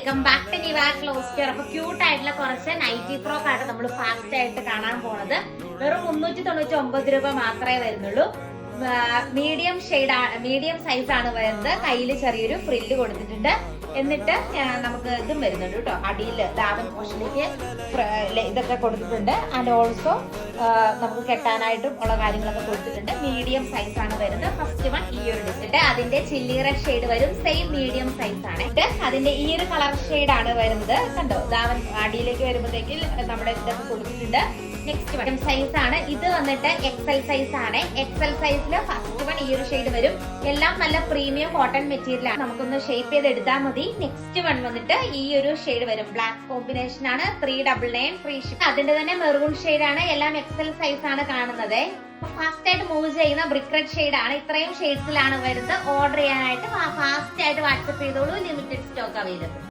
Welcome back to Niva close care. അപ്പൊ cute ആയിട്ടുള്ള കുറച്ച് നൈറ്റി ഫ്രോക്ക് ആയിട്ട് നമ്മൾ ഫാസ്റ്റ് ആയിട്ട് കാണാൻ പോണത്. വെറും 399 രൂപ മാത്രമേ വരുന്നുള്ളൂ. മീഡിയം സൈസ് ആണ് വരുന്നത്. കയ്യിൽ ചെറിയൊരു ഫ്രില്ല് കൊടുത്തിട്ടുണ്ട്. എന്നിട്ട് നമുക്ക് ഇതും വരുന്നുണ്ട് കേട്ടോ. അടിയിൽ ദാവൻ പോർഷനിലേക്ക് ഇതൊക്കെ കൊടുത്തിട്ടുണ്ട്. ആൻഡ് ഓൾസോ നമുക്ക് കെട്ടാനായിട്ടും ഉള്ള കാര്യങ്ങളൊക്കെ കൊടുത്തിട്ടുണ്ട്. മീഡിയം സൈസ് ആണ് വരുന്നത്. ഫസ്റ്റ് വൺ ഈ ഒരു ഡിസിറ്റ്, അതിന്റെ ചില്ലി റെഡ് ഷെയ്ഡ് വരും. സെയിം മീഡിയം സൈസ് ആണ്. അതിന്റെ ഈ ഒരു കളർ ഷെയ്ഡ് ആണ് വരുന്നത്. കണ്ടോ, ദാവൻ അടിയിലേക്ക് വരുമ്പോഴത്തേക്ക് നമ്മുടെ ഇതൊക്കെ കൊടുത്തിട്ടുണ്ട്. നെക്സ്റ്റ് വൺ സൈസ് ആണ്. ഇത് വന്നിട്ട് എക്സൽ സൈസ് ആണ്. എക്സൽ സൈസിൽ ഫസ്റ്റ് വൺ ഈ ഒരു ഷെയ്ഡ് വരും. എല്ലാം നല്ല പ്രീമിയം കോട്ടൺ മെറ്റീരിയൽ ആണ്. നമുക്കൊന്ന് ഷേപ്പ് ചെയ്ത് എടുത്താൽ മതി. നെക്സ്റ്റ് വൺ വന്നിട്ട് ഈ ഒരു ഷെയ്ഡ് വരും. ബ്ലാക്ക് കോമ്പിനേഷൻ ആണ്. 399 ഫ്രീ ഷിപ്പ്. അതിന്റെ തന്നെ മെറൂൺ ഷെയ്ഡ് ആണ്. എല്ലാം എക്സൽ സൈസ് ആണ് കാണുന്നത്. ഫാസ്റ്റ് ആയിട്ട് മൂവ് ചെയ്യുന്ന ബ്രിക്ക് റെഡ് ഷെയ്ഡ് ആണ്. ഇത്രയും ഷെയ്ഡ്സിലാണ് വരുന്നത്. ഓർഡർ ചെയ്യാനായിട്ട് ഫാസ്റ്റ് ആയിട്ട് വാട്സ്ആപ്പ് ചെയ്തോളൂ. Limited stock available.